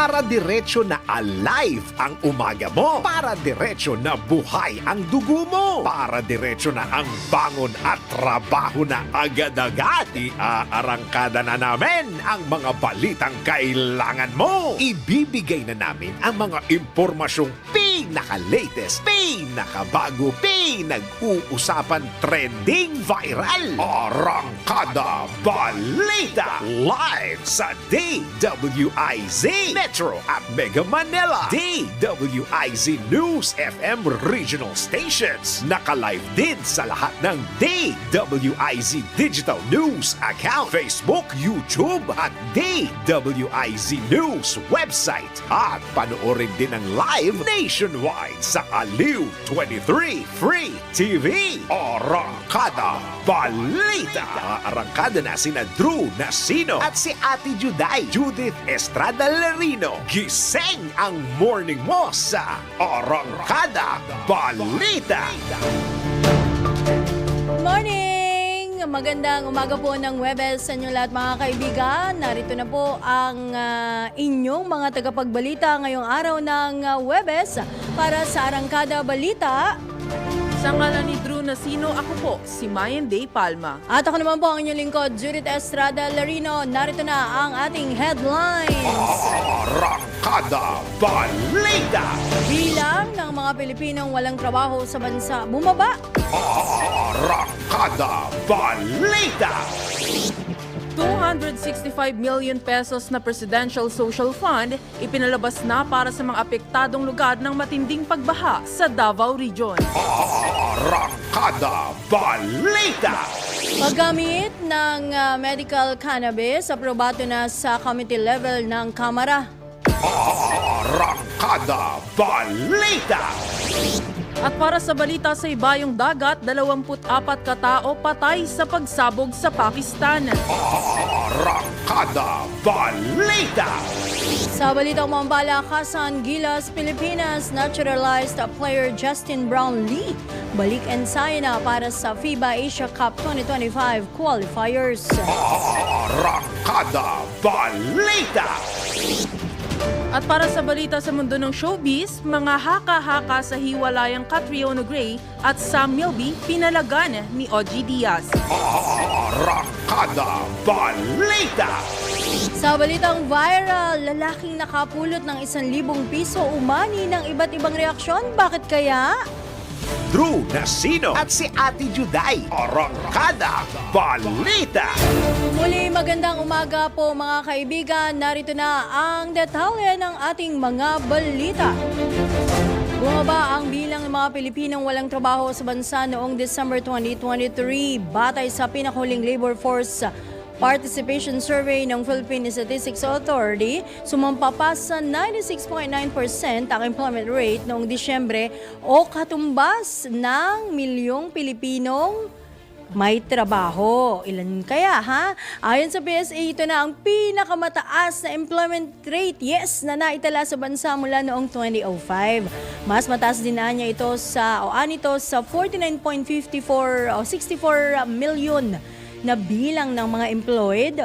Para diretso na alive ang umaga mo. Para diretso na buhay ang dugo mo. Para diretso na ang bangon at trabaho na agad-agad. Iaarangkada na namin ang mga balitang kailangan mo. Ibibigay na namin ang mga impormasyong pinaka-latest, pinakabago, pinag-uusapan, trending, viral. Arangkada Balita live sa DWIZ Metro at Mega Manila. DWIZ News FM regional stations. Naka-live din sa lahat ng DWIZ Digital News account, Facebook, YouTube at DWIZ News website. At panoorin din ang live nationwide sa Aliw 23 Free TV. Arangkada Balita. Arangkada na sina Drew Nasino at si Ate Juday, Judith Estrada Larino. Gising ang morning mo sa Arangkada Balita. Morning! Magandang umaga po ng Webes sa inyo lahat mga kaibigan. Narito na po ang inyong mga tagapagbalita ngayong araw ng Webes para sa Arangkada Balita. Sa ngalan ni Drew Nasino, ako po, si Mayan Day Palma. At ako naman po ang inyong lingkod, Judith Estrada Larino. Narito na ang ating headlines. Arangkada Balita. Bilang ng mga Pilipinong walang trabaho sa bansa bumaba. Arangkada Balita. 265 million pesos na Presidential Social Fund ipinalabas na para sa mga apektadong lugar ng matinding pagbaha sa Davao Region. Arangkada Balita. Paggamit ng medical cannabis, aprobado na sa committee level ng Kamara. Arangkada Balita. At para sa balita sa ibayong dagat, 24 katao patay sa pagsabog sa Pakistan. Arangkada Balita. Sa balitang Mambalakasan, Gilas, Pilipinas, naturalized player Justin Brownlee. Balik ensayo na para sa FIBA Asia Cup 2025 qualifiers. Arangkada Balita. At para sa balita sa mundo ng showbiz, mga haka-haka sa hiwalayang Catriona Gray at Sam Milby pinalagan ni OG Diaz. Arangkada Balita. Sa balitang viral, lalaking nakapulot ng 1,000 piso umani ng iba't ibang reaksyon. Bakit kaya? Drew Nasino at si Ate Juday. Arangkada Balita. Muli magandang umaga po mga kaibigan. Narito na ang detalye ng ating mga balita. Bumaba ang bilang ng mga Pilipinong walang trabaho sa bansa noong December 2023 batay sa pinakahuling labor force participation survey ng Philippine Statistics Authority. Sumampa pa sa 96.9% ang employment rate noong Disyembre o katumbas ng milyong Pilipinong may trabaho. Ilan kaya ha? Ayon sa PSA, ito na ang pinakamataas na employment rate, yes, na naitala sa bansa mula noong 2005. Mas mataas din niya ito sa 49.54 o 64 million na bilang ng mga employed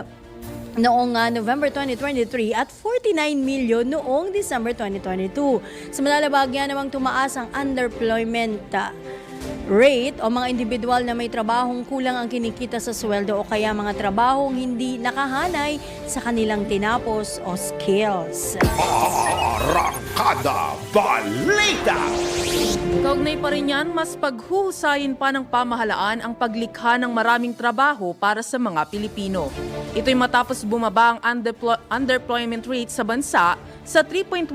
noong November 2023 at 49 million noong December 2022. Samantala bahagya namang tumaas ang underemployment rate o mga individual na may trabahong kulang ang kinikita sa sweldo o kaya mga trabahong hindi nakahanay sa kanilang tinapos o skills. Arangkada Balita. Kaugnay pa rin yan, mas paghuhusayin pa ng pamahalaan ang paglikha ng maraming trabaho para sa mga Pilipino. Ito'y matapos bumaba ang underemployment rate sa bansa sa 3.1%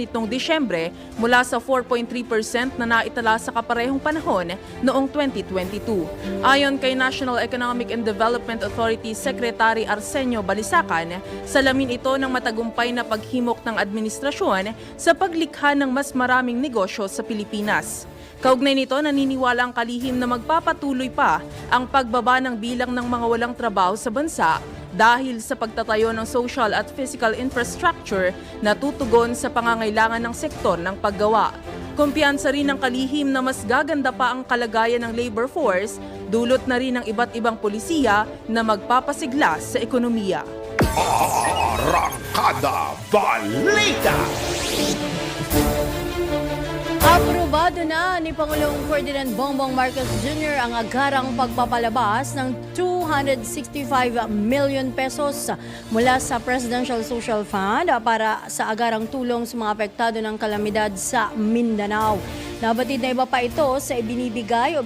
nitong Disyembre mula sa 4.3% na naitala sa kaparehong panahon noong 2022. Ayon kay National Economic and Development Authority Secretary Arsenio Balisacan, salamin ito ng matagumpay na paghimok ng administrasyon sa paglikha ng mas maraming negosyo sa Pilipinas. Kaugnay nito, naniniwala ang kalihim na magpapatuloy pa ang pagbaba ng bilang ng mga walang trabaho sa bansa dahil sa pagtatayo ng social at physical infrastructure na tutugon sa pangangailangan ng sektor ng paggawa. Kumpiyansa rin ng kalihim na mas gaganda pa ang kalagayan ng labor force, dulot na rin ng iba't ibang polisiya na magpapasigla sa ekonomiya. Arangkada Balita! Aprobado na ni Pangulong Ferdinand Bongbong Marcos Jr. ang agarang pagpapalabas ng 265 million pesos mula sa Presidential Social Fund para sa agarang tulong sa mga apektado ng kalamidad sa Mindanao. Nabatid na iba pa ito sa ibinibigay o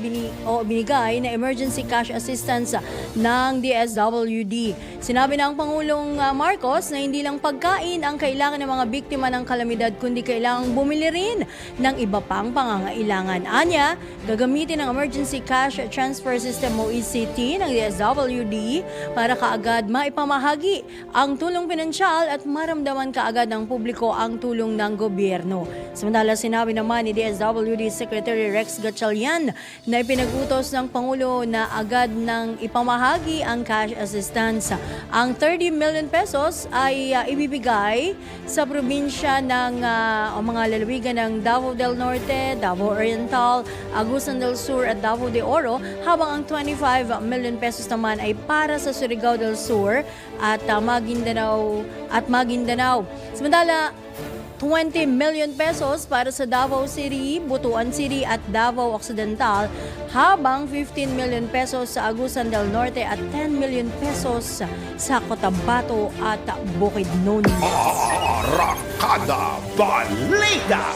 binigay na emergency cash assistance ng DSWD. Sinabi ng Pangulong Marcos na hindi lang pagkain ang kailangan ng mga biktima ng kalamidad kundi kailangang bumili rin ng iba pang pangangailangan. Anya, gagamitin ang Emergency Cash Transfer System o ECT ng DSWD para kaagad maipamahagi ang tulong pinansyal at maramdaman kaagad ng publiko ang tulong ng gobyerno. Samantala, sinabi naman ni DSWD Secretary Rex Gatchalian na ipinag-utos ng Pangulo na agad nang ipamahagi ang cash assistance. Ang 30 million pesos ay ibibigay sa probinsya ng mga lalawigan ng Davao del Norte, Davao Oriental, Agusan del Sur at Davao de Oro, habang ang 25 million pesos naman ay para sa Surigao del Sur at Maguindanao. Samantala, 20 million pesos para sa Davao City, Butuan City at Davao Occidental, habang 15 million pesos sa Agusan del Norte at 10 million pesos sa Cotabato at Bukidnon. Arangkada Balita!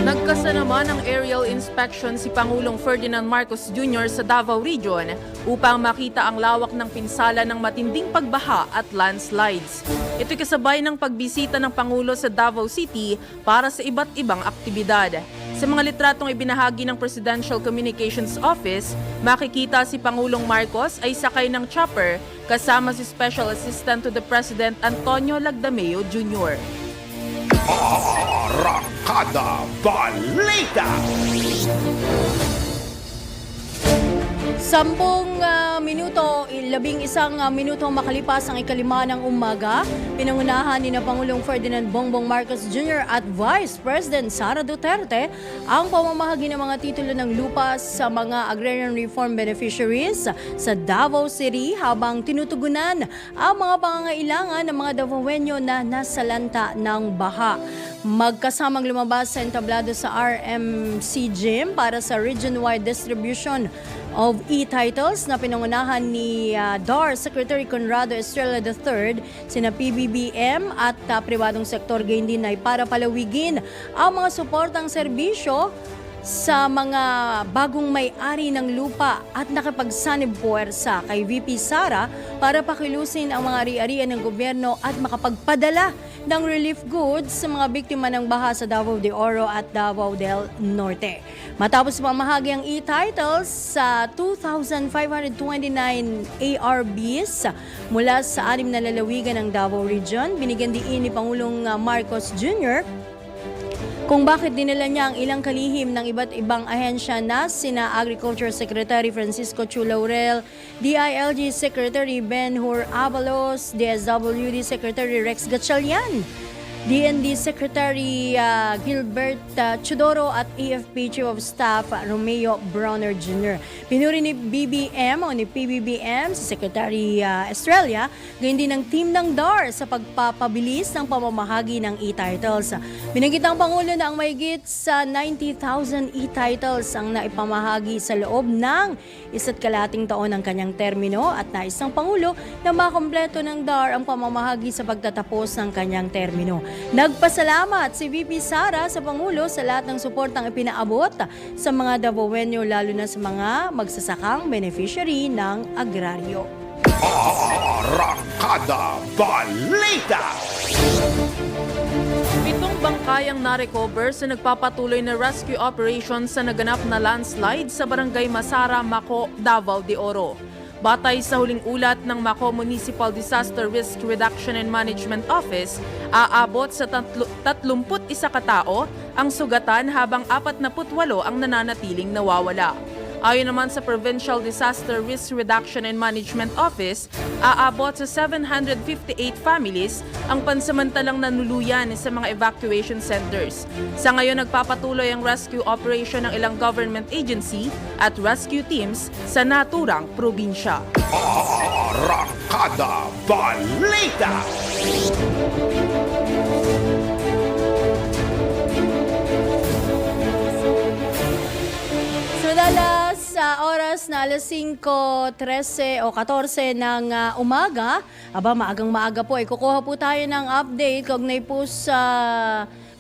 Nagkasa naman ang aerial inspection si Pangulong Ferdinand Marcos Jr. sa Davao Region upang makita ang lawak ng pinsala ng matinding pagbaha at landslides. Ito'y kasabay ng pagbisita ng Pangulo sa Davao City para sa iba't ibang aktibidad. Sa mga litratong ibinahagi ng Presidential Communications Office, makikita si Pangulong Marcos ay sakay ng chopper kasama si Special Assistant to the President Antonio Lagdameo Jr. Arangkada Balita! 11 minuto makalipas ang ikalima ng umaga, pinangunahan ni na Pangulong Ferdinand Bongbong Marcos Jr. at Vice President Sara Duterte ang pamamahagi ng mga titulo ng lupa sa mga agrarian reform beneficiaries sa Davao City habang tinutugunan ang mga pangangailangan ng mga Davaoenyo na nasalanta ng baha. Magkasamang lumabas sa entablado sa RMC Gym para sa region-wide distribution of e-titles na pinangunahan ni DAR Secretary Conrado Estrella III, sina PBBM at pribadong sektor, gayon din ay para palawigin ang mga suportang serbisyo sa mga bagong may-ari ng lupa at nakapagsanib puwersa kay VP Sara para pakilusin ang mga ari-arian ng gobyerno at makapagpadala ng relief goods sa mga biktima ng baha sa Davao de Oro at Davao del Norte. Matapos pamahagi ang e-titles sa 2,529 ARBs mula sa 6 na lalawigan ng Davao Region, binigyan diin ni Pangulong Marcos Jr. kung bakit dinala niya ang ilang kalihim ng iba't ibang ahensya na sina Agriculture Secretary Francisco Chu Laurel, DILG Secretary Ben-Hur Abalos, DSWD Secretary Rex Gatchalian, DND Secretary Gilbert Chudoro at AFP Chief of Staff Romeo Bronner Jr. Pinuri ni BBM o ni PBBM si Secretary Estrella, gayon din ng team ng DAR sa pagpapabilis ng pamamahagi ng e-titles. Binanggit ng Pangulo na ang mahigit sa 90,000 e-titles ang naipamahagi sa loob ng 1.5 taon ng kanyang termino at nais ng Pangulo na makompleto ng DAR ang pamamahagi sa pagtatapos ng kanyang termino. Nagpasalamat si VP Sara sa Pangulo sa lahat ng suportang ipinaabot sa mga Davaoenyo, lalo na sa mga magsasakang beneficiary ng agraryo. Arangkada Balita! 7 bangkayang na-recover sa nagpapatuloy na rescue operation sa naganap na landslide sa Barangay Masara, Maco, Davao de Oro. Batay sa huling ulat ng Maco Municipal Disaster Risk Reduction and Management Office, aabot sa 31 katao ang sugatan habang 48 ang nananatiling nawawala. Ayon naman sa Provincial Disaster Risk Reduction and Management Office, aabot sa 758 families ang pansamantalang nanuluyan sa mga evacuation centers. Sa ngayon, nagpapatuloy ang rescue operation ng ilang government agency at rescue teams sa naturang probinsya. Arangkada Balita! Madalas sa oras na alas 5:13 o 14 ng umaga, maagang-maaga po, kukuha po tayo ng update kaugnay po sa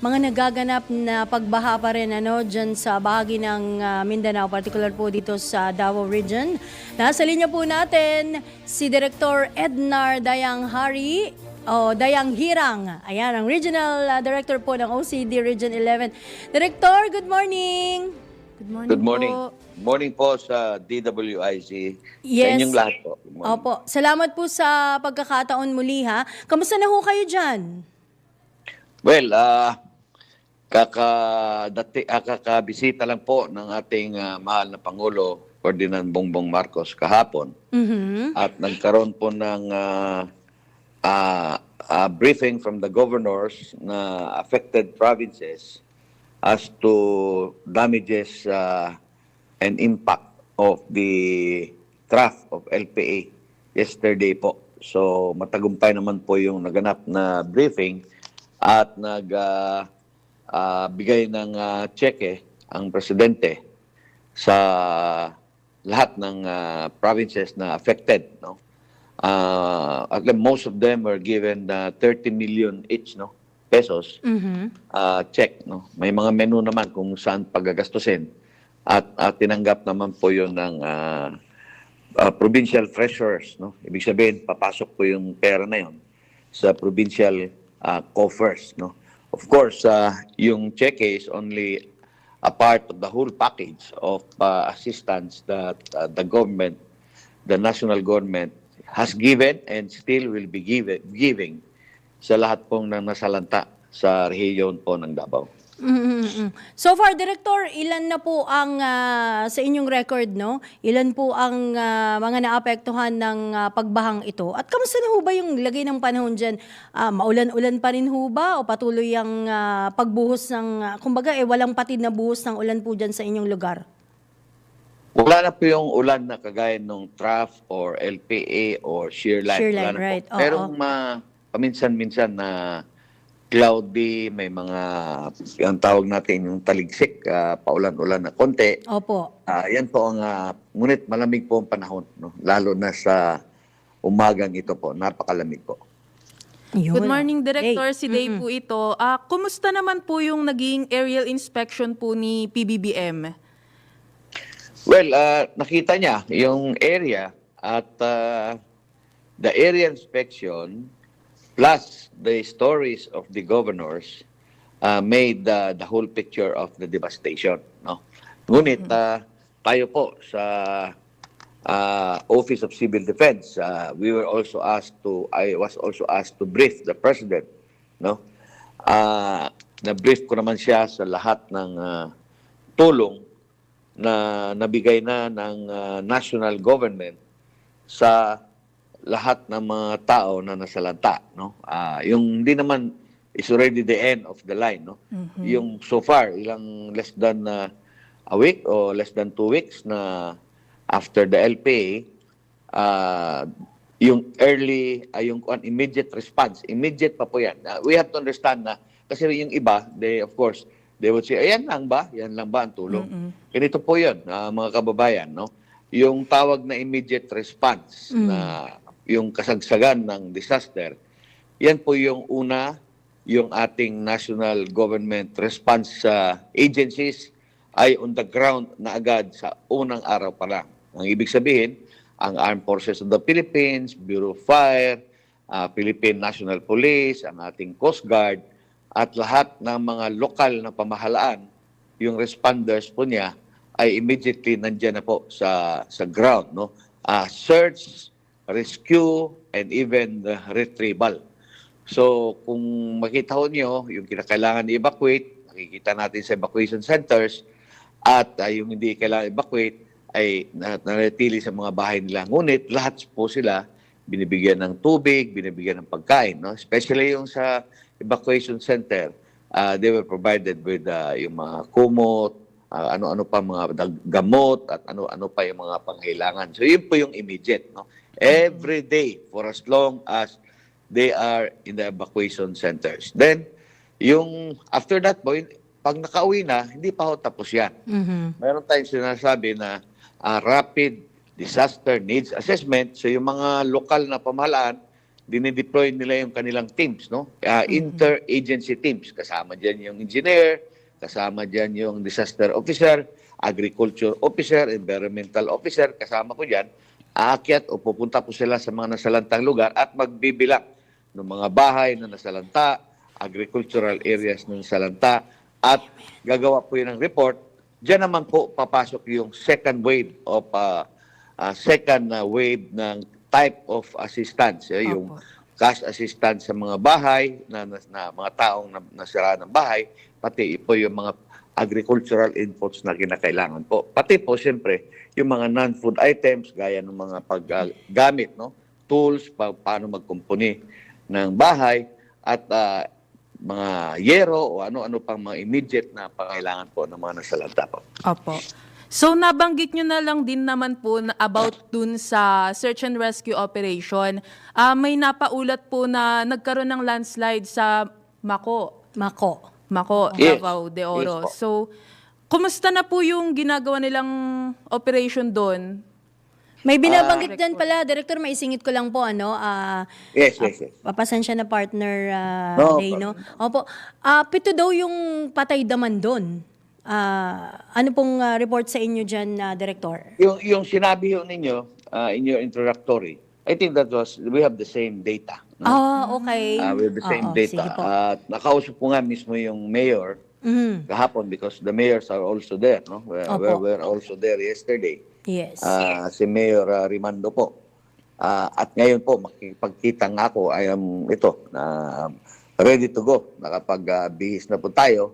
mga nagaganap na pagbaha pa rin dyan sa bahagi ng Mindanao, particular po dito sa Davao Region. Nasa linya po natin si Director Ednar Dayang-Hari o Dayang-Hirang. Ayan, ang Regional Director po ng OCD Region 11. Director, good morning! Good morning. Good morning po sa DWIC. Sa Yes. inyong lahat po. Good morning. Opo. Salamat po sa pagkakataon muli ha. Kamusta na ho kayo dyan? Well, kakabisita lang po ng ating mahal na Pangulo, Ferdinand Bongbong Marcos, kahapon. At nagkaroon po ng briefing from the governors na affected provinces as to damages and impact of the trough of LPA yesterday po. So matagumpay naman po yung naganap na briefing at bigay ng cheque ang presidente sa lahat ng provinces na affected. No? At most of them were given 30 million each, no? Pesos check, no? May mga menu naman kung saan paggagastusin at tinanggap naman po yun ng provincial treasurers, no? Ibig sabihin papasok po yung pera na yun sa provincial coffers, no? Of course, yung check is only a part of the whole package of assistance that the government, the national government has given and still will be giving sa lahat pong nasalanta sa rehiyon po ng Davao. So far, Director, ilan na po ang sa inyong record, no? Ilan po ang mga naapektuhan ng pagbahang ito? At kamusta na ho ba yung lagay ng panahon dyan? Maulan-ulan pa rin ho ba? O patuloy ang pagbuhos ng, kumbaga, walang patid na buhos ng ulan po dyan sa inyong lugar? Wala na po yung ulan na kagaya ng trough or LPA or shear line. Shear Wala line, na right. po. Pero paminsan-minsan na cloudy, may mga, ang tawag natin yung taligsik, paulan-ulan na konti. Opo. Yan po ang, ngunit malamig po ang panahon, no? Lalo na sa umagang ito po, napakalamig po. Yun. Good morning, Director. Day. Si Day po ito. Kumusta naman po yung naging aerial inspection po ni PBBM? Well, nakita niya yung area at the area inspection plus the stories of the governors made the whole picture of the devastation. No? Ngunit tayo po sa Office of Civil Defense, I was also asked to brief the President. No? Na-brief ko naman siya sa lahat ng tulong na nabigay na ng national government sa lahat ng mga tao na nasalanta, no? Yung hindi naman is already the end of the line, no? Yung so far less than a week or less than 2 weeks na after the LPA, yung immediate response, immediate pa po yan. We have to understand na kasi yung iba, of course, they would say, ayan lang ba? Yan lang ba ang tulong? Ganito po yun, mga kababayan, no? Yung tawag na immediate response, na yung kasagsagan ng disaster, yan po yung una, yung ating national government response agencies ay on the ground na agad sa unang araw pa lang. Ang ibig sabihin, ang Armed Forces of the Philippines, Bureau of Fire, Philippine National Police, ang ating Coast Guard, at lahat ng mga lokal na pamahalaan, yung responders po niya ay immediately nandiyan na po sa ground, no? Search, rescue, and even retrieval. So kung makita ho niyo yung kinakailangan i-evacuate, nakikita natin sa evacuation centers, at yung hindi kailangan evacuate, ay nanatili sa mga bahay nila. Ngunit lahat po sila binibigyan ng tubig, binibigyan ng pagkain. No? Especially yung sa evacuation center, they were provided with yung mga kumot, ano-ano pa mga gamot at ano-ano pa yung mga pangailangan. So yun po yung immediate. No? Every day for as long as they are in the evacuation centers. Then, yung after that po, pag nakauwi na, hindi pa ho tapos yan. Meron tayong sinasabi na rapid disaster needs assessment. So yung mga lokal na pamahalaan, dinideploy nila yung kanilang teams, no? Inter-agency teams. Kasama dyan yung engineer, kasama dyan yung disaster officer, agriculture officer, environmental officer, kasama ko dyan. Aakyat o pupunta po sila sa mga nasalantang lugar at magbibilang ng mga bahay na nasalanta, agricultural areas na nasalanta, at gagawa po yun ng report. Diyan naman po papasok yung second wave of ng type of assistance. Yung cash assistance sa mga bahay, na mga taong nasira ng bahay, pati po yung mga agricultural inputs na kinakailangan po. Pati po, siyempre, yung mga non-food items, gaya ng mga paggamit, no? Tools, paano magkumpuni ng bahay, at mga yero o ano-ano pang mga immediate na pangailangan po ng mga nasalanta po. Opo. So nabanggit nyo na lang din naman po na about dun sa search and rescue operation. May napaulat po na nagkaroon ng landslide sa Mako, Yes. Davao de Oro. Yes po. So, kumusta na po yung ginagawa nilang operation doon? May binabanggit dyan pala, Director, maisingit ko lang po, Yes. papasensya na partner, No Ray, no? Opo. 7 daw yung patay daman doon. Ano pong report sa inyo dyan, Director? Yung sinabi ho ninyo in your introductory, I think we have the same data. No? Okay. We have the same Oo, data. sige po. Nakausap ko nga mismo yung mayor kahapon because the mayors are also there. No? We're also there yesterday. Yes. Si Mayor Rimando po. At ngayon po, makikipagkita nga ako, I am ready to go. Nakapag-bihis na po tayo.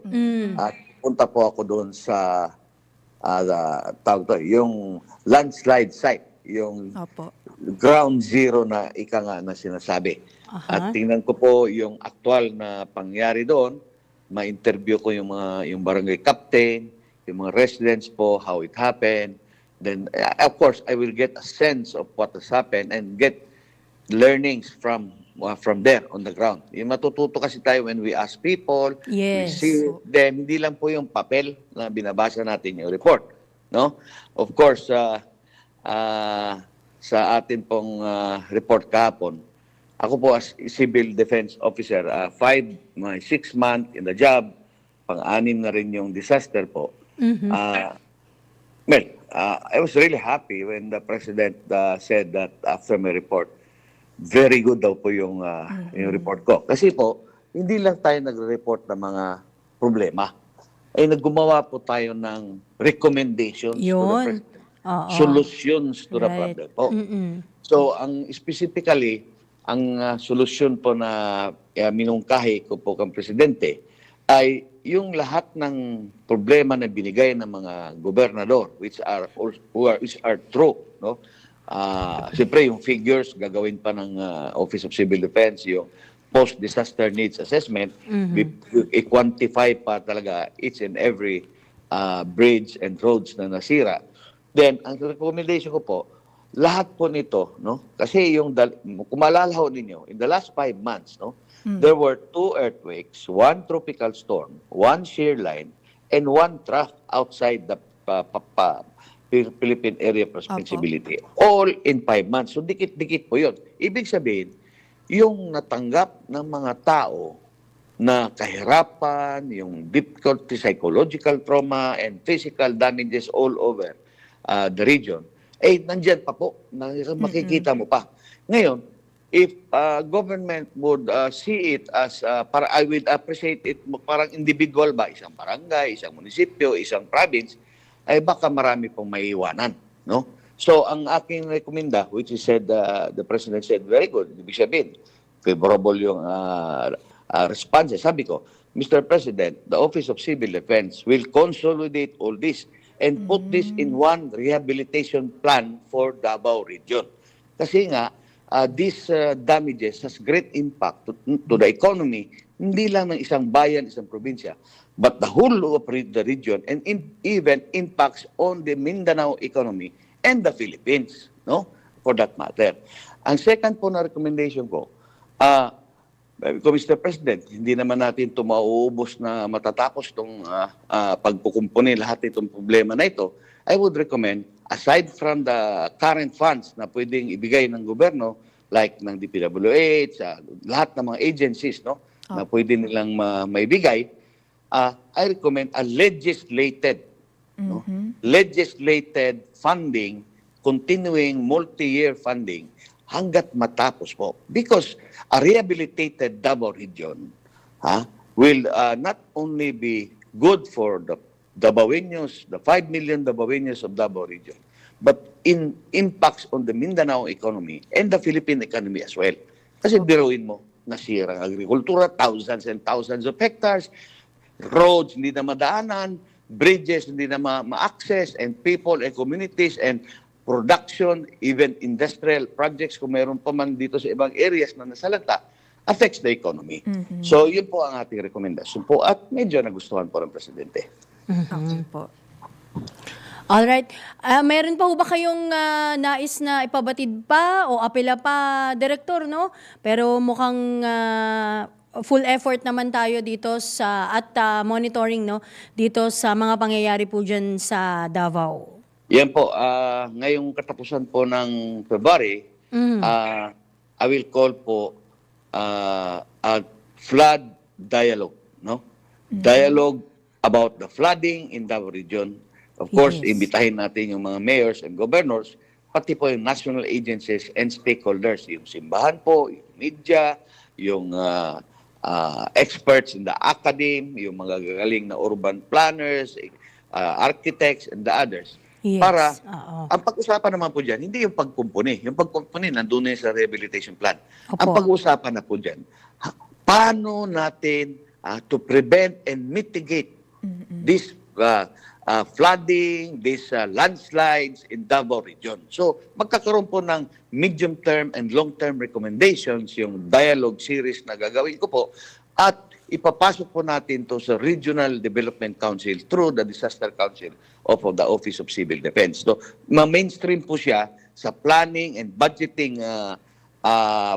At punta po ako doon sa yung landslide site, yung Opo. ground zero na ika nga na sinasabi. At tingnan ko po yung aktual na pangyari doon. Ma-interview ko yung barangay captain, yung mga residents po, how it happened. Then, of course, I will get a sense of what has happened and get learnings from there on the ground. Yung matututo kasi tayo when we ask people, Yes. we see them, hindi lang po yung papel na binabasa natin yung report. No? Of course, sa atin pong report kahapon, ako po as civil defense officer, 6 months in the job, pang-anim na rin yung disaster po. I was really happy when the President said that after my report, very good daw po yung report ko. Kasi po, hindi lang tayo nagre-report ng mga problema. Naggumawa po tayo ng recommendations to the President. Solutions to the problem po. So, specifically, ang solusyon po na minungkahi ko po kang Presidente ay yung lahat ng problema na binigay ng mga gobernador which are true, no? Siyempre yung figures gagawin pa ng Office of Civil Defense, yung post-disaster needs assessment, i-quantify pa talaga each and every bridge and roads na nasira. Then, ang recommendation ko po, lahat po nito, no? Kasi kung maalala ho ninyo, in the last 5 months, no? There were 2 earthquakes, 1 tropical storm, 1 shear line, and 1 trough outside the Philippine Area of Responsibility. All in 5 months. So, dikit-dikit po yun. Ibig sabihin, yung natanggap ng mga tao na kahirapan, yung difficulty, psychological trauma, and physical damages all over the region, nandyan pa po. Makikita mo pa. Ngayon, if government would see it as, I would appreciate it parang individual ba, isang barangay, isang munisipyo, isang province, ay baka marami pong maiiwanan. No? So, ang aking rekomenda, which is said, the President said, very good, ibig sabihin, favorable yung response. Sabi ko, Mr. President, the Office of Civil Defense will consolidate all this and put this in one rehabilitation plan for Davao region. Kasi nga, these damages has great impact to the economy, hindi lang ng isang bayan, isang probinsya, but the whole of the region, and even impacts on the Mindanao economy and the Philippines, no? For that matter. Ang second po na recommendation ko, Mr. President, hindi naman natin ito mauubos na matatapos itong pagkukumpuni lahat itong problema na ito. I would recommend, aside from the current funds na pwedeng ibigay ng gobyerno, like ng DPWH, lahat ng mga agencies, no, na pwede nilang maibigay, I recommend a legislated funding, continuing multi-year funding hanggat matapos po. Because a rehabilitated Davao region will not only be good for the Davaoenos, the 5 million Davaoenos of Davao region, but impacts on the Mindanao economy and the Philippine economy as well. Kasi biruin mo, nasira ang agrikultura, thousands and thousands of hectares, roads hindi na madaanan, bridges hindi na ma-access, and people and communities and production, even industrial projects, kung meron pa man dito sa ibang areas na nasalanta, affects the economy. So, yun po ang ating rekomendasyon po at medyo nagustuhan po ng Presidente. Okay po. Alright. Meron pa ho ba kayong nais na ipabatid pa o apela pa, Direktor, no? Pero mukhang full effort naman tayo dito at monitoring, no? Dito sa mga pangyayari po dyan sa Davao. Yan po, ngayong katapusan po ng February, I will call po a flood dialogue, no? Dialogue about the flooding in Davao region. Of course, imbitahin natin yung mga mayors and governors, pati po yung national agencies and stakeholders, yung simbahan po, yung media, yung experts in the academy, yung mga gagaling na urban planners, architects, and the others. Yes. Para, ang pag-usapan naman po dyan, hindi yung pagkumpuni. Yung pagkumpuni, nandun na sa rehabilitation plan. Opo. Ang pag-usapan na po dyan, paano natin to prevent and mitigate this flooding, these landslides in Davao region. So, magkakaroon po ng medium-term and long-term recommendations, yung dialogue series na gagawin ko po, at ipapasok po natin to sa Regional Development Council through the Disaster Council of the Office of Civil Defense. So, ma-mainstream po siya sa planning and budgeting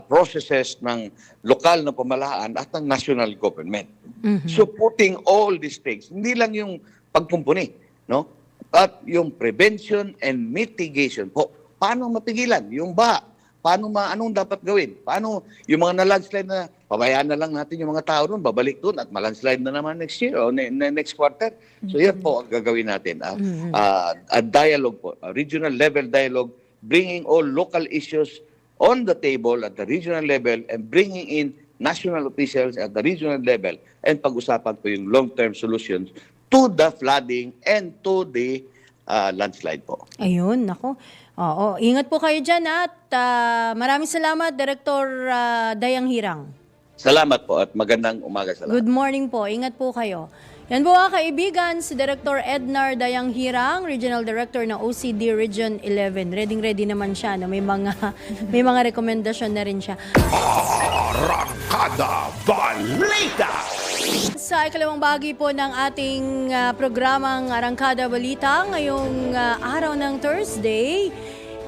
processes ng lokal na pamahalaan at ng national government. So, putting all these things, hindi lang yung pagkumpuni, no? At yung prevention and mitigation po. Paano mapigilan yung baha? Anong dapat gawin? Paano yung mga na-landslide na pabayaan na lang natin yung mga tao doon, babalik doon at ma-landslide na naman next year o next quarter. So yan po ang gagawin natin. A dialogue po, a regional level dialogue, bringing all local issues on the table at the regional level and bringing in national officials at the regional level and pag-usapan po yung long-term solutions to the flooding and to the landslide po. Ayun, nako. Oo, ingat po kayo dyan at maraming salamat, Director Dayang Hirang. Salamat po at magandang umaga sa lahat. Good morning po. Ingat po kayo. Yan po mga kaibigan, si Director Ednar Dayang Hirang, Regional Director ng OCD Region 11. Ready naman siya. No? May mga rekomendasyon na rin siya. Arangkada Balita! Sa ikalawang bahagi po ng ating programang Arangkada Balita, ngayong araw ng Thursday,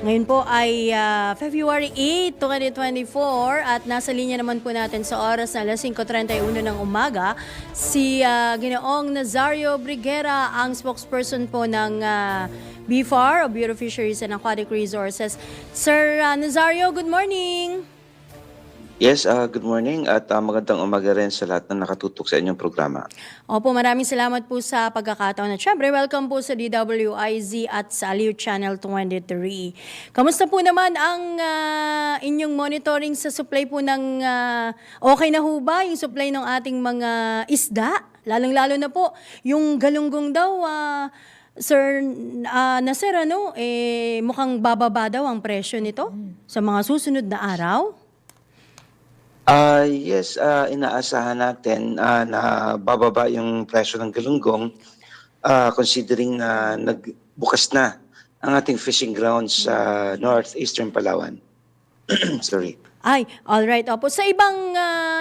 ngayon po ay February 8, 2024 at nasa linya naman po natin sa oras na 5:31 ng umaga si Ginoong Nazario Briguera, ang spokesperson po ng BFAR, o Bureau of Fisheries and Aquatic Resources. Sir Nazario, good morning! Yes, good morning at magandang umaga rin sa lahat na nakatutok sa inyong programa. Opo, maraming salamat po sa pagkakataon at syempre welcome po sa DWIZ at sa Aliw Channel 23. Kamusta po naman ang inyong monitoring sa supply po ng okay na ho ba yung supply ng ating mga isda? Lalong-lalo na po yung galunggong daw, Sir Nasir, mukhang bababa daw ang presyo nito sa mga susunod na araw? Yes, inaasahan natin na bababa yung presyo ng galunggong considering na nagbukas na ang ating fishing grounds sa northeastern Palawan. Sorry. Ay, all right. Opo. Sa ibang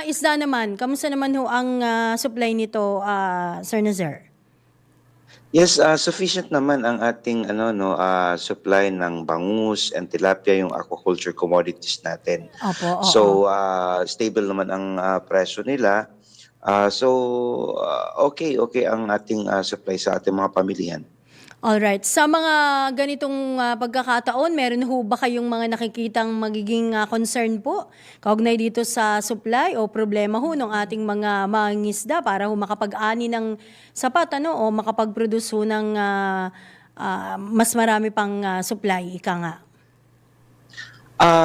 isda naman, kamusta naman ho ang supply nito, Sir Nazar? Yes, sufficient naman ang ating supply ng bangus and tilapia, yung aquaculture commodities natin. Opo, oo. So stable naman ang presyo nila. Okay ang ating supply sa ating mga pamilihan. Alright. Sa mga ganitong pagkakataon, meron ho ba kayong mga nakikitang magiging concern po kaugnay dito sa supply o problema ho ng ating mga mangingisda para ho makapag-ani ng sapat o makapag-produce ho ng mas marami pang supply, ika nga?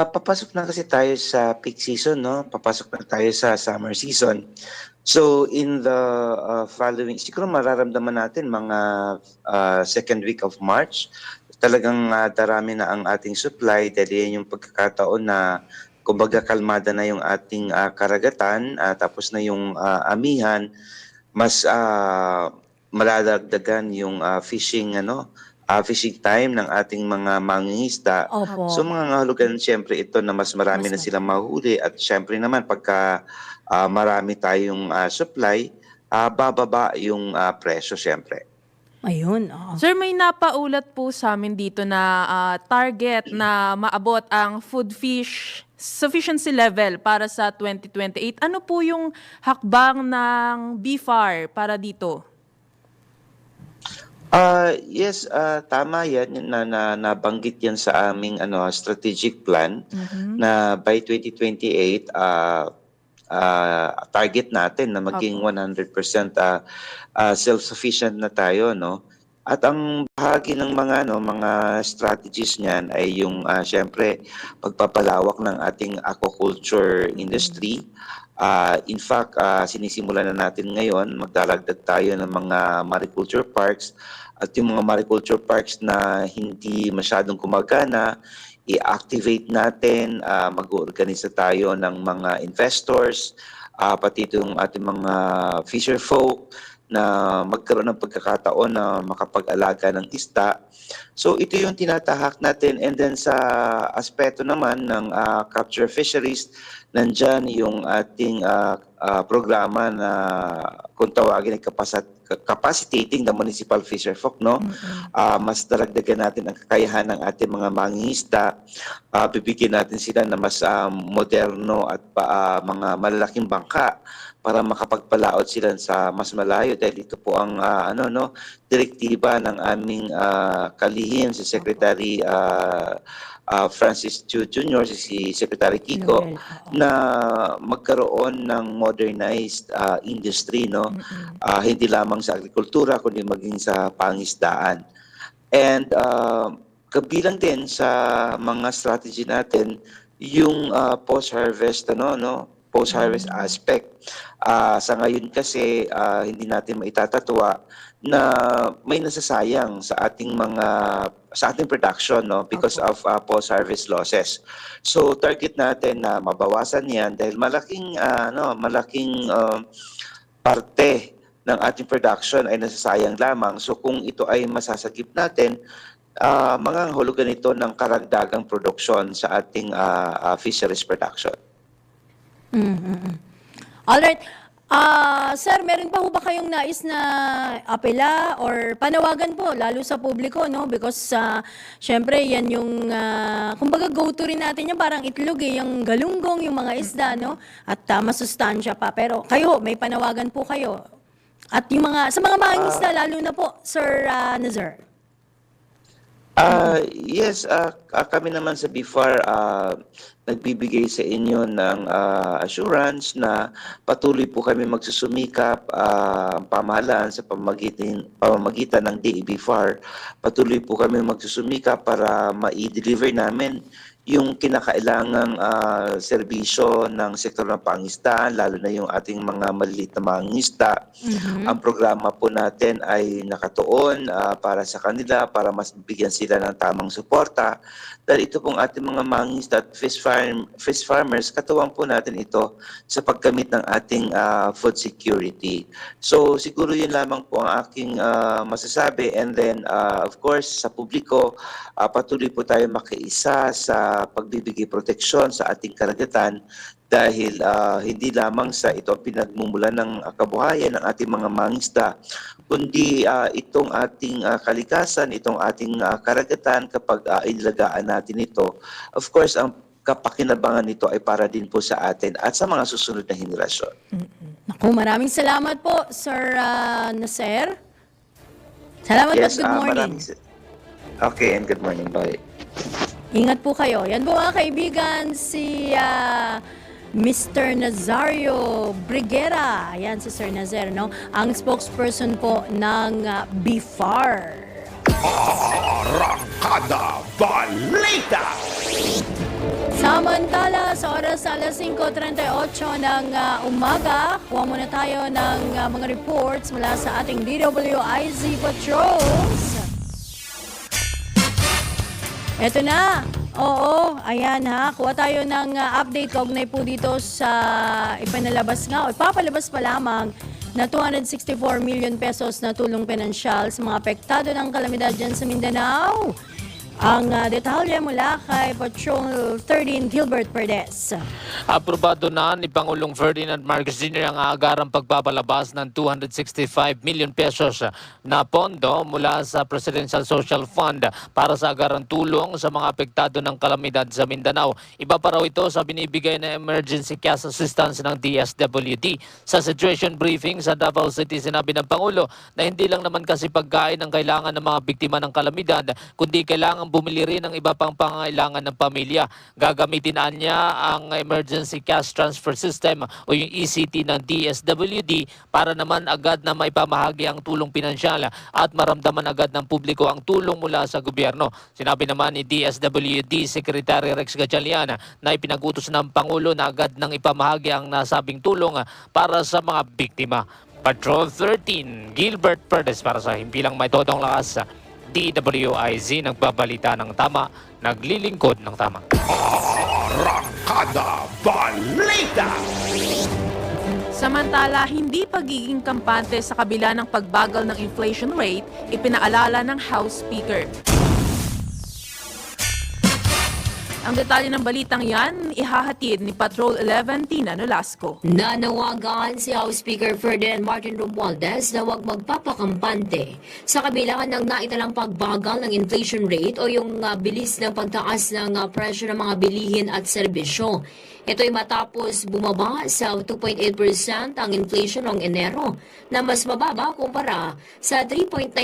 Papasok na kasi tayo sa peak season, no? Papasok na tayo sa summer season. So in the following, siguro mararamdaman natin mga second week of March, talagang darami na ang ating supply dahil yan yung pagkakataon na kumbaga kalmada na yung ating karagatan, tapos na yung amihan, mas maladagdagan yung fishing time ng ating mga mangingisda. Opo. So mga hulugan siyempre ito na mas marami na silang mahuli at siyempre naman pagka marami tayong supply, bababa yung presyo siyempre. Ayun. Oo. Sir, may napaulat po sa amin dito na target na maabot ang food fish sufficiency level para sa 2028. Ano po yung hakbang ng BFAR para dito? Yes, tama yan na nabanggit yan sa aming strategic plan na by 2028 target natin na maging 100% self-sufficient na tayo, no? At ang bahagi ng mga strategies niyan ay yung syempre pagpapalawak ng ating aquaculture industry. In fact, sinisimulan na natin ngayon, magdalagdag tayo ng mga mariculture parks at yung mga mariculture parks na hindi masyadong gumagana, i-activate natin, mag-organisa tayo ng mga investors, pati itong ating mga fisher folk na magkaroon ng pagkakataon na makapag-alaga ng isda. So ito yung tinatahak natin, and then sa aspeto naman ng capture fisheries, nandyan yung ating programa na kung tawagin ay capacitating the municipal fisher folk, no? Mas daragdagan natin ang kakayahan ng ating mga mangingisda, bibigyan natin sila na mas moderno at mga malalaking bangka para makapagpalaot sila sa mas malayo, dahil ito po ang direktiba ng aming kalihim si Secretary Francis Chu Jr., si Secretary Kiko, na magkaroon ng modernized industry, no? Hindi lamang sa agrikultura kundi maging sa pangisdaan. And kabilang din sa mga strategy natin yung post-harvest post-harvest aspect. Sa ngayon kasi hindi natin maitatatawa na may nasasayang sa ating production, no, because of post-harvest losses. So target natin na mabawasan 'yan dahil malaking parte ng ating production ay nasasayang lamang. So kung ito ay masasagip natin, mga hulugan ito ng karagdagang produksyon sa ating fisheries production. Alright. Sir, meron pa ho ba kayong nais na apela or panawagan po, lalo sa publiko, no? Because, syempre, yan yung, kumbaga go-to rin natin yan, parang itlog yung galunggong, yung mga isda, no? At masustansya pa. Pero kayo, may panawagan po kayo. At yung sa mga mangingisda, lalo na po, Sir Nazar. Yes, kami naman sa BFAR nagbibigay sa inyo ng assurance na patuloy po kami magsusumikap, pamahalaan sa pamamagitan ng DEBFAR. Patuloy po kami magsusumikap para ma-deliver namin yung kinakailangang serbisyo ng sektor ng pangistaan, lalo na yung ating mga maliliit na mangingisda. Ang programa po natin ay nakatuon para sa kanila, para mas bigyan sila ng tamang suporta. Dahil ito pong ating mga mangingisda at fish farmers, katuwang po natin ito sa pagkamit ng ating food security. So siguro yun lamang po ang aking masasabi. And then of course sa publiko, patuloy po tayo makiisa sa pagbibigay proteksyon sa ating karagatan dahil hindi lamang sa ito ang pinagmumulan ng kabuhayan ng ating mga mangingisda, kundi itong ating kalikasan, itong ating karagatan kapag inilagaan natin ito. Of course, ang kapakinabangan nito ay para din po sa atin at sa mga susunod na henerasyon. Naku, maraming salamat po, Sir Nasser. Salamat at good morning. Okay, and good morning. Bye. Ingat po kayo. Yan po mga kaibigan, si Mr. Nazario Briguera. Ayan si Sir Nazer, no? Ang spokesperson po ng BIFAR. Arangkada Balita! Samantala, sa oras alas 5:38 ng umaga, kuha muna tayo ng mga reports mula sa ating DWIZ Patrols. Eto na. Oo, ayan ha. Kuha tayo ng update kaugnay po dito sa ipinalabas nga o ipapalabas pa lamang na 264 million pesos na tulong pinansyal sa mga apektado ng kalamidad dyan sa Mindanao. Ang detalye mula kay Patrol 13 Gilbert Perdes. Aprobado na ni Pangulong Ferdinand Marcos Jr. ang agarang pagpapalabas ng 265 million pesos na pondo mula sa Presidential Social Fund para sa agarang tulong sa mga apektado ng kalamidad sa Mindanao. Iba pa raw ito sa binibigay na emergency cash assistance ng DSWD. Sa situation briefing sa Davao City, sinabi ng Pangulo na hindi lang naman kasi pagkain ang kailangan ng mga biktima ng kalamidad, kundi kailangan bumili rin ng iba pang pangangailangan ng pamilya. Gagamitin niya ang Emergency Cash Transfer System o yung ECT ng DSWD para naman agad na maipamahagi ang tulong pinansyal at maramdaman agad ng publiko ang tulong mula sa gobyerno. Sinabi naman ni DSWD Secretary Rex Gatchalian na ipinagutos ng Pangulo na agad nang ipamahagi ang nasabing tulong para sa mga biktima. Patrol 13, Gilbert Perdes para sa Himpilang May Todong Lakas. DWIZ nagbabalita ng tama, naglilingkod ng tama. Arangkada Balita! Samantala, hindi pagiging kampante sa kabila ng pagbagal ng inflation rate, ipinaalala ng House Speaker. Ang detalye ng balitang yan, ihahatid ni Patrol 11 Tina Nolasco. Nanawagan si House Speaker Ferdinand Martin Romualdez na huwag magpapakampante sa kabilangan ng naitalang pagbagal ng inflation rate o yung bilis ng pagtaas ng presyo ng mga bilihin at serbisyo. Ito ay matapos bumaba sa 2.8% ang inflation noong Enero na mas mababa kumpara sa 3.9%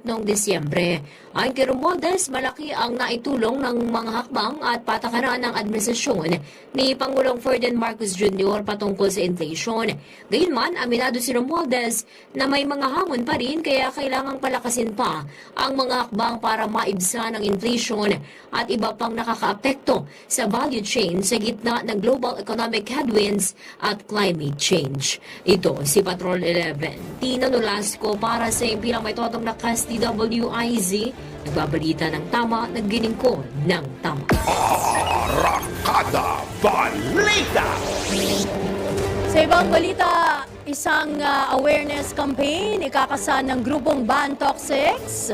noong Disyembre. Ayon kay Romualdez, malaki ang naitulong ng mga hakbang at patakaran ng administrasyon ni Pangulong Ferdinand Marcos Jr. patungkol sa inflation. Gayunman, aminado si Romualdez na may mga hamon pa rin kaya kailangang palakasin pa ang mga hakbang para maibsan ang inflation at iba pang nakakaapekto sa value chain sa gitna ng global economic headwinds at climate change. Ito si Patrol 11. Tina Nolasco para sa Himpilang May Todong Lakas DWIZ. Nagbabalita ng tama, naglilingkod ng tama. Arangkada Balita! Sa ibang balita, isang awareness campaign ikakasan ng grupong Ban Toxics.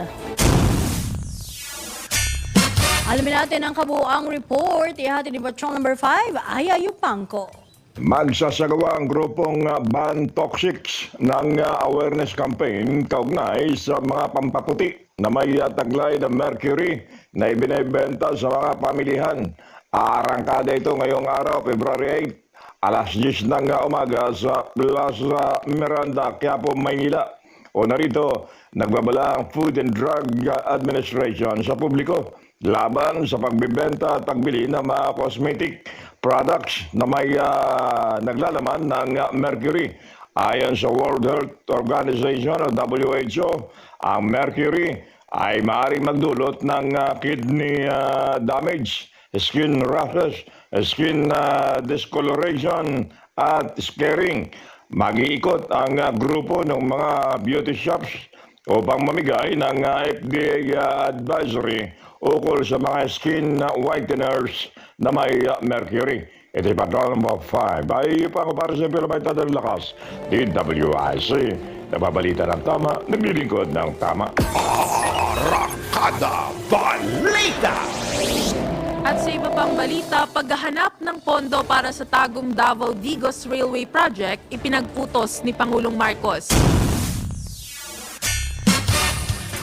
Alamin natin ang kabuuang report. Ihatid ni Patrol number 5, Aya Yupangko. Magsasagawa ang grupong Ban Toxics ng awareness campaign kaugnay sa mga pampaputi na may taglay ng mercury na ibinebenta sa mga pamilihan. Arangkada ito ngayong araw, February 8, alas 10 ng umaga sa Plaza Miranda, Quiapo, Maynila. O narito, nagbabala ang Food and Drug Administration sa publiko laban sa pagbibenta at pagbili ng mga cosmetic products na may naglalaman ng mercury. Ayon sa World Health Organization o WHO, ang mercury ay maaaring magdulot ng kidney damage, skin rashes, skin discoloration at scarring. Mag-iikot ang grupo ng mga beauty shops upang mamigay ng FDA advisory ukol sa mga skin whiteners na may mercury. Ito yung Patrol number 5. Ay pa ako para sa Pilipay Tadang Lakas, DWIC. Nababalita ng tama, naglilingkod ng tama. Arangkada Balita! At sa iba pang balita, paghahanap ng pondo para sa Tagum Davao-Digos Railway Project, ipinagputos ni Pangulong Marcos.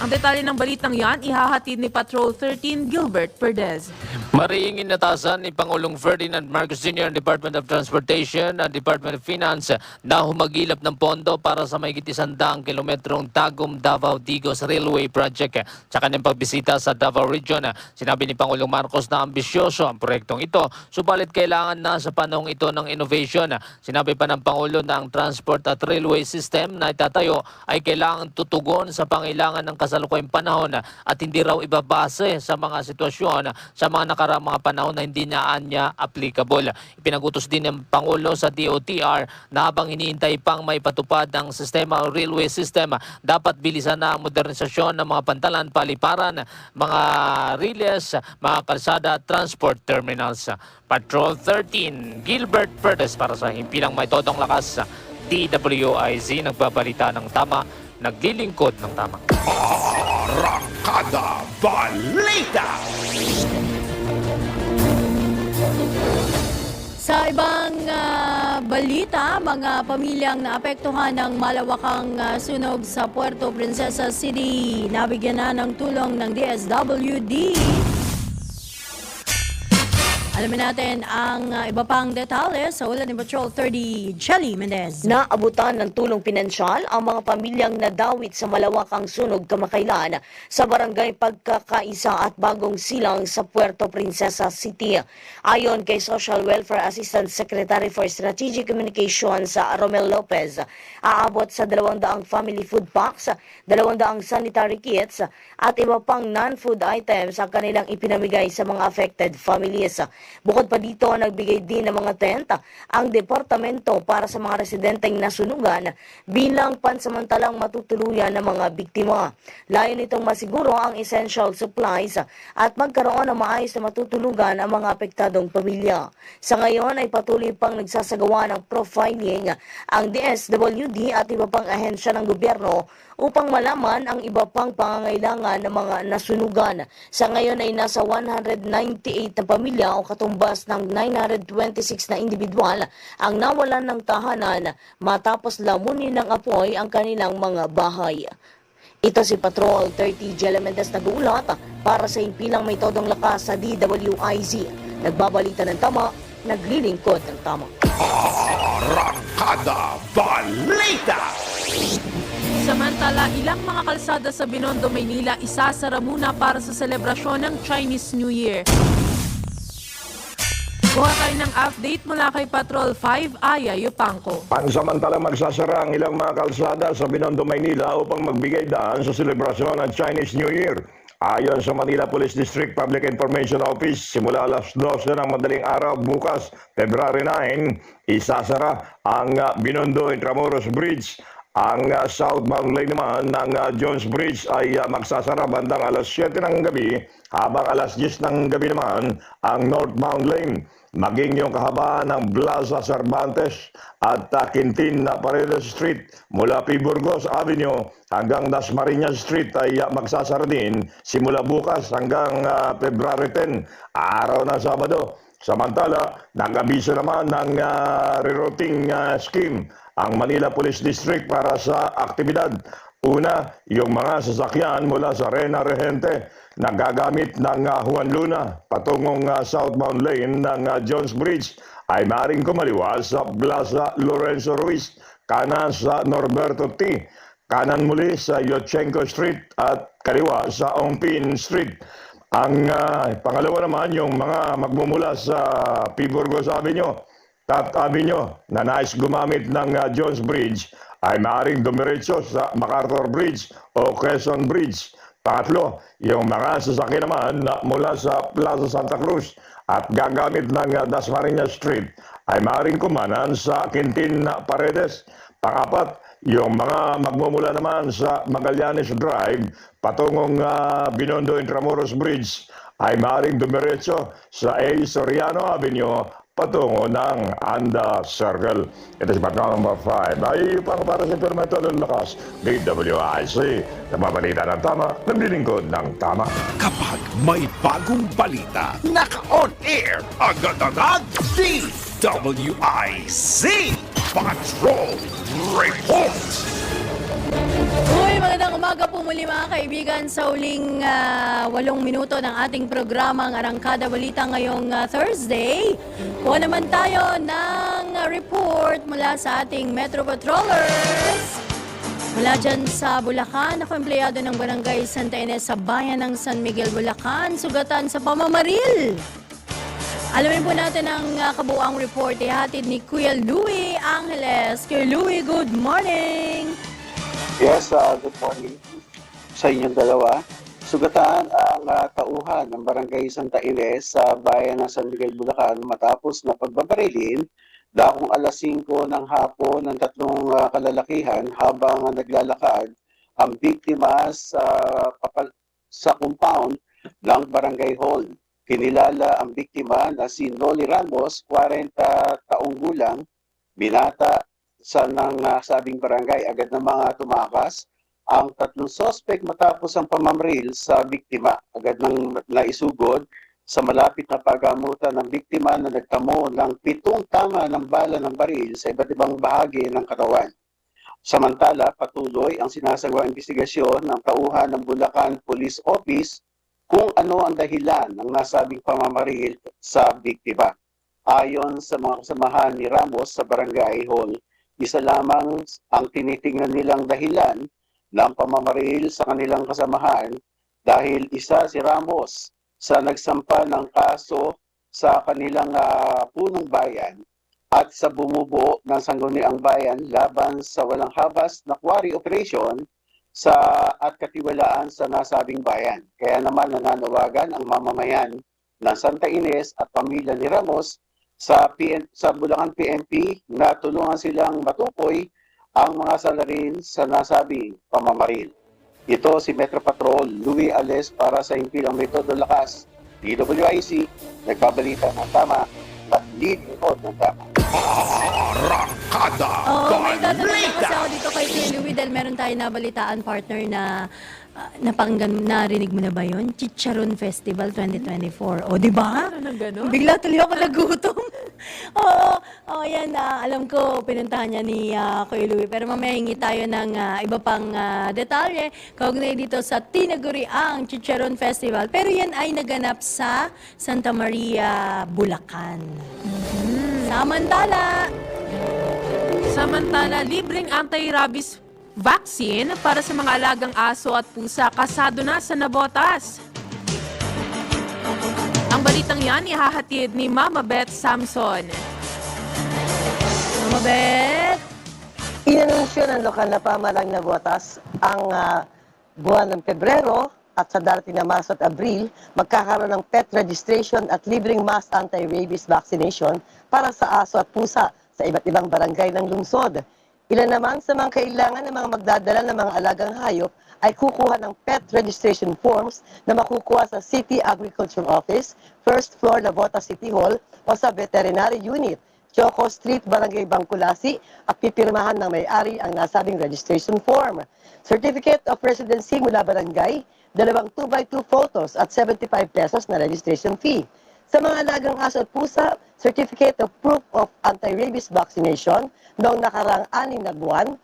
Ang detalye ng balitang yan, ihahatid ni Patrol 13 Gilbert Perdez. Mariing inatasan ni Pangulong Ferdinand Marcos Jr. ang Department of Transportation at Department of Finance na humagilap ng pondo para sa mahigit 100 kilometrong Tagum Davao-Digos Railway Project. Sa kanyang pagbisita sa Davao Region, sinabi ni Pangulong Marcos na ambisyoso ang proyektong ito, subalit kailangan na sa panahong ito ng innovation. Sinabi pa ng Pangulo na ang transport at railway system na itatayo ay kailangan tutugon sa pangailangan ng kasalukuyang panahon at hindi raw ibabase sa mga sitwasyon sa mga nakaraang mga panahon na hindi niya applicable. Ipinagutos din ng Pangulo sa DOTR na habang hinihintay pang may patupad ng sistema o railway system, dapat bilisan na ang modernisasyon ng mga pantalan, paliparan, mga riles, mga kalsada at transport terminals. Patrol 13, Gilbert Perez para sa Himpilang May Todong Lakas. DWIZ, nagbabalita ng tama, naglilingkod ng tama. Arangkada Balita! Sa ibang balita, mga pamilyang naapektuhan ng malawakang sunog sa Puerto Princesa City, nabigyan na ng tulong ng DSWD. Alamin natin ang iba pang detalye sa ulat ni Patrol 30, Chelly Mendez. Naabutan ng tulong pinansyal ang mga pamilyang nadawit sa malawakang sunog kamakailan sa barangay Pagkakaisa at Bagong Silang sa Puerto Princesa City. Ayon kay Social Welfare Assistant Secretary for Strategic Communications Romel Lopez, aabot sa 200 family food packs, 200 sanitary kits at iba pang non-food items ang kanilang ipinamigay sa mga affected families. Bukod pa dito, nagbigay din ng mga tent ang departamento para sa mga residenteng nasunugan bilang pansamantalang matutuluyan ng mga biktima. Layo nitong masiguro ang essential supplies at magkaroon ng maayos na matutulugan ang mga apektadong pamilya. Sa ngayon ay patuloy pang nagsasagawa ng profiling ang DSWD at iba pang ahensya ng gobyerno upang malaman ang iba pang pangangailangan ng mga nasunugan. Sa ngayon ay nasa 198 na pamilya o katumbas ng 926 na individual ang nawalan ng tahanan matapos lamunin ng apoy ang kanilang mga bahay. Ito si Patrol 30 Jelemendes nag-uulat para sa Himpilang May Todong Lakas sa DWIZ. Nagbabalita ng tama, naglilingkod ng tama. Arangkada Balita! Samantala, ilang mga kalsada sa Binondo, Maynila isasara muna para sa selebrasyon ng Chinese New Year. Kuha tayo ng update mula kay Patrol 5, Aya Yupanco. Pansamantala magsasara ang ilang mga kalsada sa Binondo, Maynila upang magbigay daan sa selebrasyon ng Chinese New Year. Ayon sa Manila Police District Public Information Office, simula alas 12 ng madaling araw bukas, February 9, isasara ang Binondo Intramuros Bridge. Ang southbound lane naman ng Jones Bridge ay magsasara bandang alas 7 ng gabi, habang alas 10 ng gabi naman ang northbound lane. Maging yung kahabaan ng Plaza Cervantes at Quintin Paredes Street mula P. Burgos Avenue hanggang Dasmariñas Street ay magsasara din simula bukas hanggang February 10, araw ng Sabado. Samantala, nag-abiso naman ng rerouting scheme ang Manila Police District para sa aktibidad. Una, yung mga sasakyan mula sa Rena Regente na gagamit ng Juan Luna patungong southbound lane ng Jones Bridge ay maaaring kumaliwa sa Plaza Lorenzo Ruiz, kanan sa Norberto T, kanan muli sa Yotchenko Street at kaliwa sa Ongpin Street. Ang pangalawa naman, yung mga magmumula sa P. Burgos Avenue, Taft Avenue na nais gumamit ng Jones Bridge ay maaaring dumiretso sa MacArthur Bridge o Quezon Bridge. Pangatlo, yung mga sasakyan naman na mula sa Plaza Santa Cruz at gagamit ng Dasmariñas Street ay maaaring kumanan sa Quintin Paredes. Pangapat, yung mga magmumula naman sa Magallanes Drive patungong Binondo Intramuros Bridge ay maaaring dumiretso sa A. Soriano Avenue patungo ng Anda Circle. Ito si Batang number 5. Ay para sa Permento ng Lakas, DWIC. Nagbabalita ng tama, naglilingkod ng tama. Kapag may bagong balita, naka-on air, agad-agad, DWIC Patrol Report! Uy, magandang umaga po muli mga kaibigan sa uling 8 minuto ng ating programang Arangkada Balita ngayong Thursday. Kuha naman tayo ng report mula sa ating Metro Patrollers. Mula dyan sa Bulacan, ako empleyado ng Barangay Santa Ines sa bayan ng San Miguel, Bulacan, sugatan sa pamamaril. Alamin po natin ang kabuuang report ihatid ni Kuya Louie Angeles. Kuya Louie, good morning! Yes, good morning sa inyong dalawa. Sugatan ang tauhan ng Barangay Santa Ines sa bayan ng San Miguel, Bulacan matapos na pagbabarilin dakong alas 5 ng hapon ng tatlong kalalakihan habang naglalakad ang biktima sa compound ng Barangay Hall. Kinilala ang biktima na si Noli Ramos, 40 taong gulang, binata sa sabing barangay. Agad na mga tumakas ang tatlong sospek matapos ang pamamaril sa biktima. Agad nang naisugod sa malapit na pagamutan ng biktima na nagtamo ng 7 tama ng bala ng baril sa iba't ibang bahagi ng katawan. Samantala, patuloy ang sinasagawang investigasyon ng tauhan ng Bulacan Police Office kung ano ang dahilan ng nasabing pamamaril sa biktima. Ayon sa mga kasamahan ni Ramos sa Barangay Hall, isa lamang ang tinitingnan nilang dahilan ng pamamaril sa kanilang kasamahan dahil isa si Ramos sa nagsampa ng kaso sa kanilang punong bayan at sa bumubuo ng sangguniang bayan laban sa walang habas na quarry operation at katiwalaan sa nasabing bayan. Kaya naman nananawagan ang mamamayan ng Santa Ines at pamilya ni Ramos sa Bulacan PNP na tulungan silang matukoy ang mga salarin sa nasabing pamamaril. Ito si Metro Patrol Louie Ales para sa Himpilang Metodo Lakas. DWIC, nagbabalita ng tama at lilingkod ng tama. Arangkada May tatanong na kasi Balita! ako dito kay Kuya Louie dahil meron tayo nabalitaan partner na narinig mo na ba yun? Chicharon Festival 2024. O, di ba? Bigla tuloy ako nagutom. Oo, yan. Alam ko, pinuntahan niya ni Kuya Louie. Pero mamaya hingi tayo ng iba pang detalye kaugnay dito sa Tinaguriang Chicharon Festival. Pero yan ay naganap sa Santa Maria, Bulacan. Samantala, libreng anti-rabies vaccine para sa mga alagang aso at pusa kasado na sa Navotas. Ang balitang yan ihahatid ni Mama Beth Samson. Mama Beth! Inanunsyo ng lokal na pamahalang Navotas ang buwan ng Pebrero at sa darating na Marso at Abril, magkakaroon ng pet registration at libreng mass anti-rabies vaccination para sa aso at pusa sa iba't ibang barangay ng lungsod. Ilan naman sa mga kailangan ng mga magdadala ng mga alagang hayop ay kukuha ng pet registration forms na makukuha sa City Agriculture Office, First Floor Navotas City Hall o sa Veterinary Unit, Choco Street, Barangay Bangkulasi at pipirmahan ng may-ari ang nasabing registration form. Certificate of Residency mula barangay, 2 2x2 photos at 75 pesos na registration fee. Sa mga alagang aso at pusa, Certificate of Proof of Anti-Rabies Vaccination noong nakarang 6 na buwan,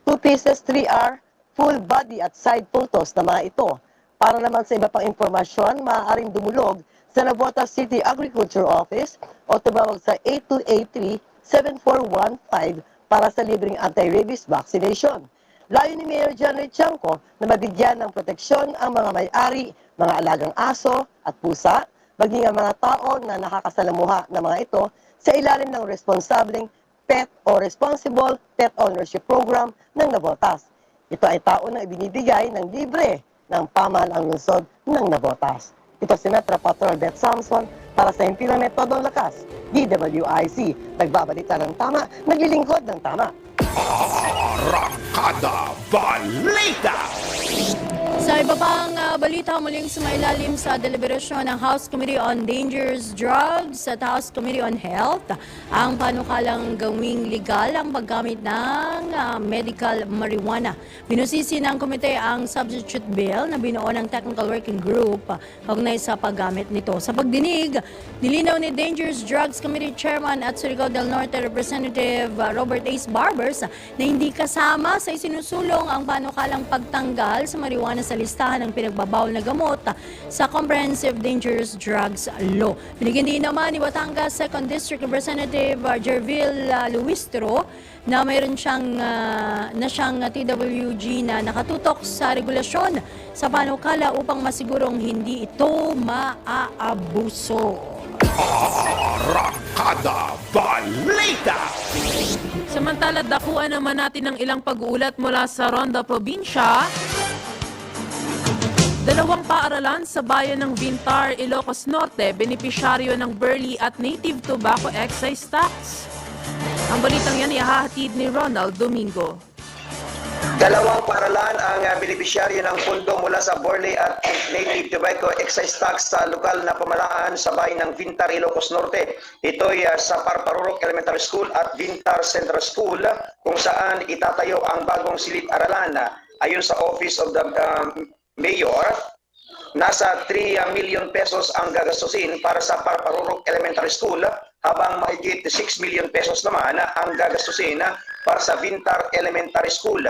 2 pieces 3R, full body at side photos na mga ito. Para naman sa iba pang impormasyon, maaaring dumulog sa Navotas City Agriculture Office o tumawag sa 8283-7415 para sa libreng anti-rabies vaccination. Layo ni Mayor John Ray Chanco na mabigyan ng proteksyon ang mga may-ari, mga alagang aso at pusa, maging ang mga tao na nakakasalamuha ng mga ito sa ilalim ng responsableng PET o Responsible Pet Ownership Program ng Navotas. Ito ay tao na ibinibigay ng libre ng pamahalaang lungsod ng Navotas. Ito si Metro Patrol Beth Samson para sa Impilang Metodong Lakas, DWIC. Nagbabalita ng tama, naglilingkod ng tama. Arangkada Balita! Sa iba pang balita, muling sumailalim sa deliberasyon ng House Committee on Dangerous Drugs at House Committee on Health ang panukalang gawing legal ang paggamit ng medical marijuana. Binusisi ng komite ang substitute bill na binuo ng Technical Working Group kaugnay sa paggamit nito. Sa pagdinig, nilinaw ni Dangerous Drugs Committee Chairman at Surigao del Norte Representative Robert Ace Barbers na hindi kasama sa isinusulong ang panukalang pagtanggal sa marijuana sa listahan ng pinagbabawal na gamot sa Comprehensive Dangerous Drugs Law. Binigyan din naman ni Batangas 2nd District Representative Jervil Luistro na mayroon siyang TWG na nakatutok sa regulasyon sa panukala upang masigurong hindi ito maaabuso. Arangkada Balita! Samantala, dakuan naman natin ng ilang pag-uulat mula sa Ronda Probinsya. Dalawang paaralan sa bayan ng Vintar, Ilocos Norte, benepisyaryo ng Burley at Native Tobacco Excise Tax. Ang balitang yan ihahatid ni Ronald Domingo. Dalawang paaralan ang benepisyaryo ng pondo mula sa Burley at Native Tobacco Excise Tax sa lokal na pamahalaan sa bayan ng Vintar, Ilocos Norte. Ito'y sa Parparurok Elementary School at Vintar Central School kung saan itatayo ang bagong silid-aralan. Ayon sa Office of the Mayor, nasa 3 million pesos ang gagastusin para sa Parparurok Elementary School habang mahigit 6 million pesos naman ang gagastusin para sa Vintar Elementary School.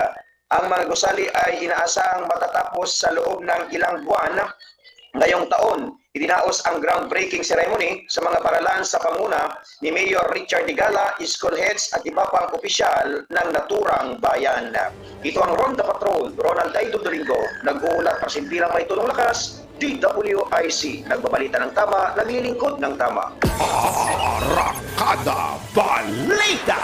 Ang mga gusali ay inaasahang matatapos sa loob ng ilang buwan ngayong taon. Idinaos ang groundbreaking ceremony sa mga paralan sa panguna ni Mayor Richard Digala, school heads at iba pang opisyal ng naturang bayan. Ito ang Ronda Patrol, Ronald Daido Domingo, nag-uulat para sa Impilang May Tulong Lakas, DWIC, nagbabalita ng tama, naglilingkod ng tama. Arangkada Balita!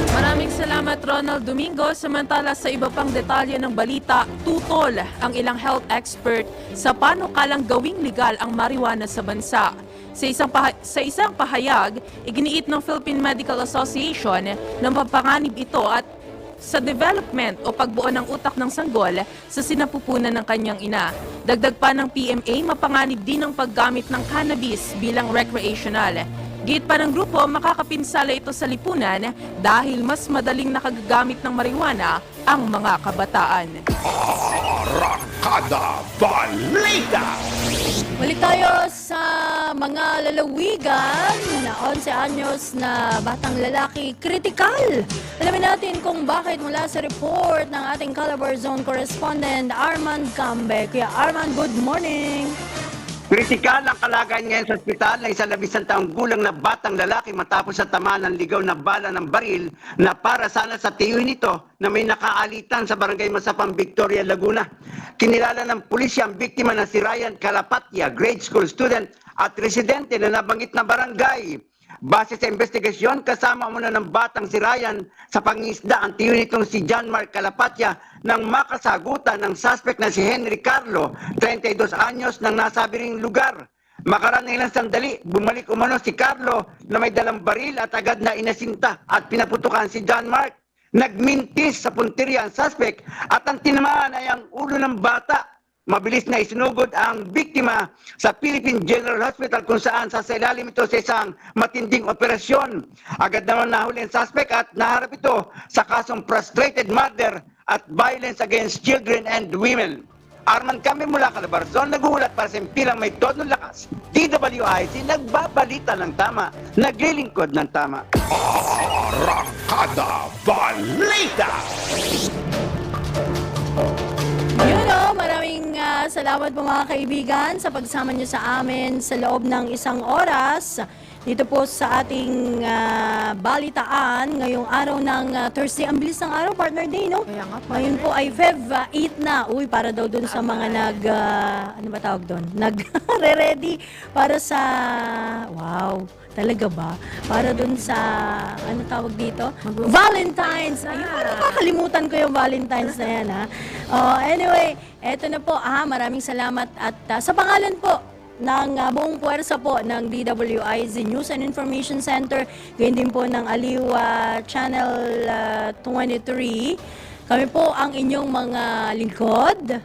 Maraming salamat, Ronald Domingo. Samantala, sa iba pang detalye ng balita, tutol ang ilang health expert sa panukalang gawing legal ang marijuana sa bansa. Sa isang pahayag, iginiit ng Philippine Medical Association na mapanganib ito at sa development o pagbuo ng utak ng sanggol sa sinapupunan ng kanyang ina. Dagdag pa ng PMA, mapanganib din ang paggamit ng cannabis bilang recreational. Git pa ng grupo, makakapinsala ito sa lipunan dahil mas madaling nakagagamit ng marijuana ang mga kabataan. Arangkada Balita! Balik tayo sa mga lalawigan na 11 anyos na batang lalaki kritikal. Alamin natin kung bakit mula sa report ng ating Calabar Zone correspondent Armand Cambe. Kuya Armand, good morning! Kritikal ang kalagayan ngayon sa ospital ng 11 taong gulang na batang lalaki matapos sa tamaan ng ligaw na bala ng baril na para sana sa tiyuhin nito na may nakaalitan sa barangay Masapang, Victoria, Laguna. Kinilala ng pulisya ang biktima na si Ryan Calapatya, grade school student at residente na nabanggit na barangay. Base sa investigasyon, kasama muna ng batang si Ryan sa pangingisda ang tiyo nitong si John Mark Calapatya nang makasagutan ng suspect na si Henry Carlo, 32 anyos, ng nasabi ring lugar. Makaraan ng ilang sandali, bumalik umano si Carlo na may dalang baril at agad na inasinta at pinaputukan si John Mark. Nagmintis sa punteriya ang suspect at ang tinamaan ay ang ulo ng bata. Mabilis na isinugod ang biktima sa Philippine General Hospital kung saan sasailalim ito sa isang matinding operasyon. Agad naman nahuli ang suspect at naharap ito sa kasong frustrated murder at violence against children and women. Arman kami mula Calabarzon, nag-uulat para sa Impilang May Tulong Lakas. DWIC, nagbabalita ng tama, naglilingkod ng tama. Arangkada Balita! Yun o, maraming salamat po mga kaibigan sa pagsama nyo sa amin sa loob ng isang oras. Dito po sa ating balitaan ngayong araw ng Thursday. Ang bilis ng araw, partner day, no? Ngayon po ay Feb 8 na. Uy, para daw dun sa mga ano ba tawag doon? Nag-re-ready para sa, wow, Talaga ba? Para dun sa, ano tawag dito? Valentine's! Ayun, nakakalimutan ko yung Valentine's na yan, ha? Anyway, eto na po, maraming salamat at sa pangalan po ng buong puwersa po ng DWIZ News and Information Center, gayon din po ng Aliw Channel 23, kami po ang inyong mga lingkod.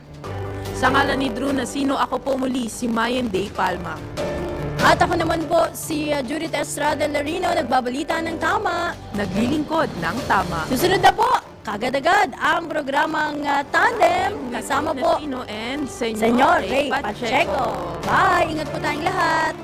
Sa ngalan ni Drew Nasino, ako po muli si Mayen Day Palma. At ako naman po si Judith Estrada Larino, nagbabalita ng tama, Naglilingkod ng tama. susunod na po, kagad-agad ang programang Tandem, kasama po Nasino and Senyor Ray Pacheco. Bye! Ingat po tayong lahat!